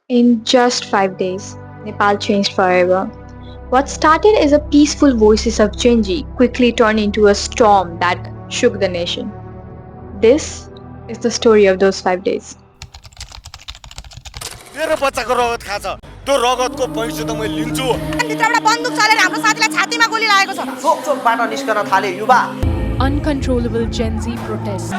In just 5 days, Nepal changed forever. What started as a peaceful voices of GenZ quickly turned into a storm that shook the nation. This is the story of those 5 days. मेरो बच्चाको रगत खान्छ त्यो रगतको पैसा त मैले लिन्छु भित्रबाट बन्दुक चलेर हाम्रो साथीलाई छातीमा गोली लागेको छ चोक चोकबाट निस्कन थाले युवा Uncontrollable Gen Z protests.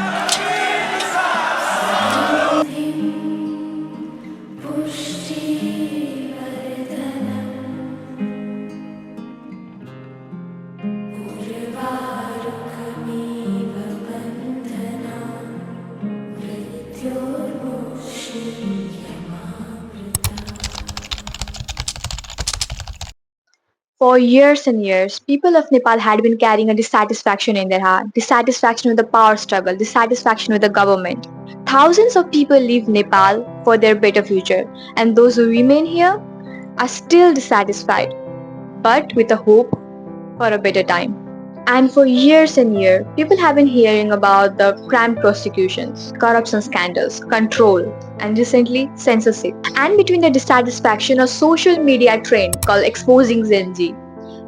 For years and years, people of Nepal had been carrying a dissatisfaction in their heart, dissatisfaction with the power struggle, dissatisfaction with the government. Thousands of people leave Nepal for their better future, and those who remain here are still dissatisfied, but with a hope for a better time. And for years and years, people have been hearing about the cramped prosecutions, corruption scandals, control, and recently censorship. And between the dissatisfaction, a social media trend called exposing Gen Z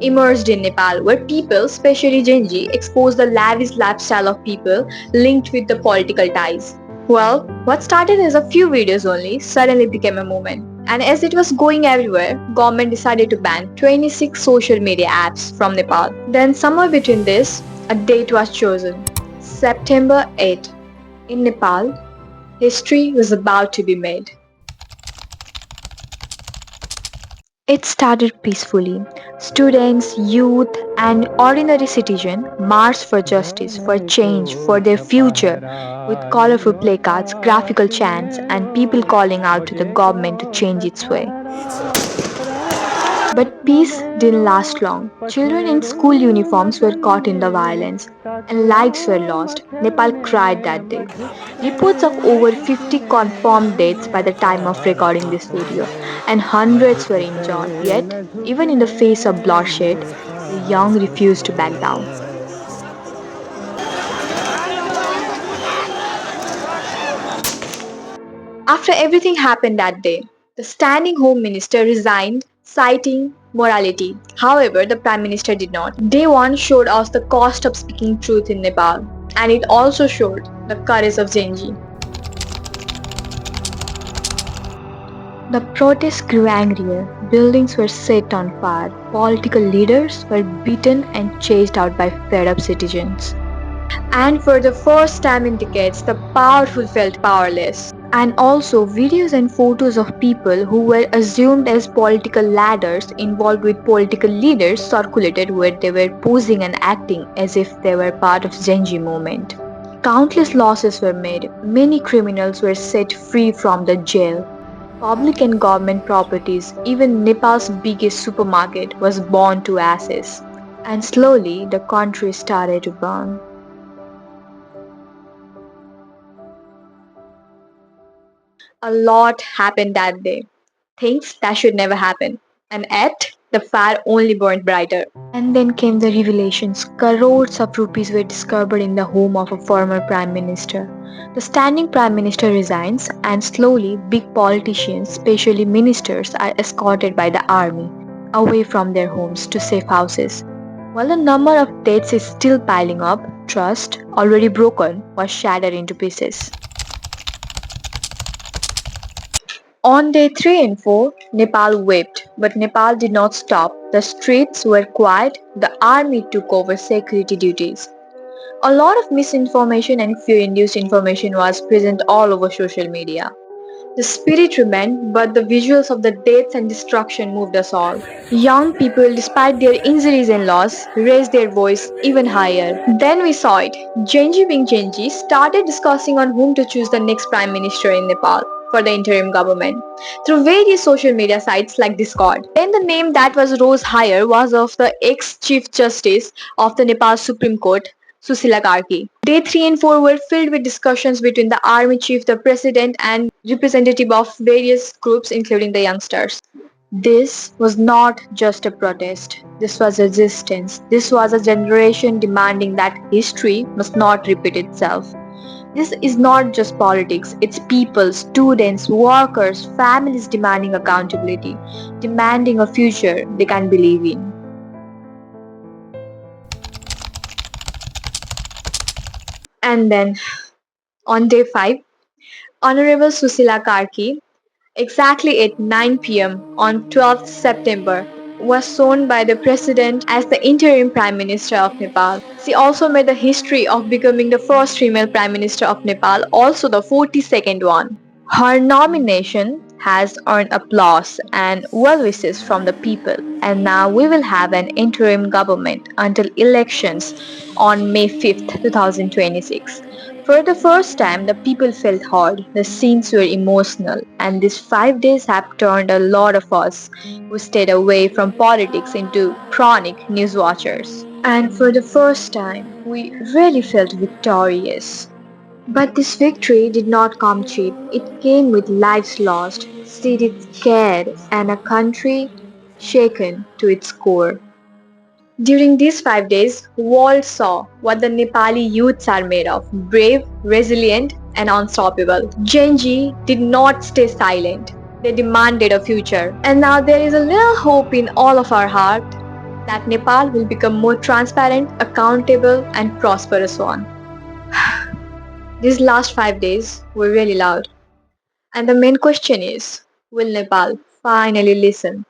emerged in Nepal, where people, especially Gen Z, expose the lavish lifestyle of people linked with the political ties. Well, what started as a few videos only suddenly became a movement. And as it was going everywhere, government decided to ban 26 social media apps from Nepal. Then somewhere between this, a date was chosen. September 8. In Nepal, history was about to be made. It started peacefully. Students, youth, and ordinary citizens marched for justice, for change, for their future, with colorful placards, graphical chants, and people calling out to the government to change its way. But peace didn't last long. Children in school uniforms were caught in the violence, and lives were lost. Nepal cried that day. Reports of over 50 confirmed deaths by the time of recording this video, and hundreds were injured. Yet, even in the face of bloodshed, the young refused to back down. After everything happened that day, the standing home minister resigned, citing morality. However, the prime minister did not. Day 1 showed us the cost of speaking truth in Nepal, and it also showed the courage of Gen Z. The protests grew angrier, buildings were set on fire, political leaders were beaten and chased out by fed-up citizens. And for the first time in decades, the powerful felt powerless. And also, videos and photos of people who were assumed as political ladders involved with political leaders circulated where they were posing and acting as if they were part of Gen Z movement. Countless losses were made. Many criminals were set free from the jail. Public and government properties, even Nepal's biggest supermarket, was burned to ashes. And slowly, the country started to burn. A lot happened that day. Things that should never happen. And yet, the fire only burned brighter. And then came the revelations. Crores of rupees were discovered in the home of a former prime minister. The standing prime minister resigns, and slowly, big politicians, especially ministers, are escorted by the army away from their homes to safe houses. While the number of deaths is still piling up, trust, already broken, was shattered into pieces. On day 3 and 4, Nepal wept, but Nepal did not stop. The streets were quiet, the army took over security duties. A lot of misinformation and fear-induced information was present all over social media. The spirit remained, but the visuals of the deaths and destruction moved us all. Young people, despite their injuries and loss, raised their voice even higher. Then we saw it. GenZ being GenZ started discussing on whom to choose the next prime minister in Nepal for the interim government through various social media sites like Discord. Then the name that was rose higher was of the ex-Chief Justice of the Nepal Supreme Court, Susila Karki. Day 3 and 4 were filled with discussions between the army chief, the president, and representative of various groups including the youngsters. This was not just a protest. This was resistance. This was a generation demanding that history must not repeat itself. This is not just politics, it's people, students, workers, families demanding accountability, demanding a future they can believe in. And then on day 5, Honorable Susila Karki, exactly at 9 p.m. on 12th September, was sworn by the President as the interim Prime Minister of Nepal. She also made the history of becoming the first female Prime Minister of Nepal, also the 42nd one. Her nomination has earned applause and well wishes from the people, and now we will have an interim government until elections on May 5th, 2026. For the first time, the people felt heard, the scenes were emotional, and these 5 days have turned a lot of us who stayed away from politics into chronic news watchers. And for the first time, we really felt victorious. But this victory did not come cheap. It came with lives lost, cities scared, and a country shaken to its core. During these 5 days, world saw what the Nepali youths are made of: brave, resilient, and unstoppable. Gen Z did not stay silent. They demanded a future. And now there is a little hope in all of our heart that Nepal will become more transparent, accountable, and prosperous one. These last 5 days were really loud. And the main question is, will Nepal finally listen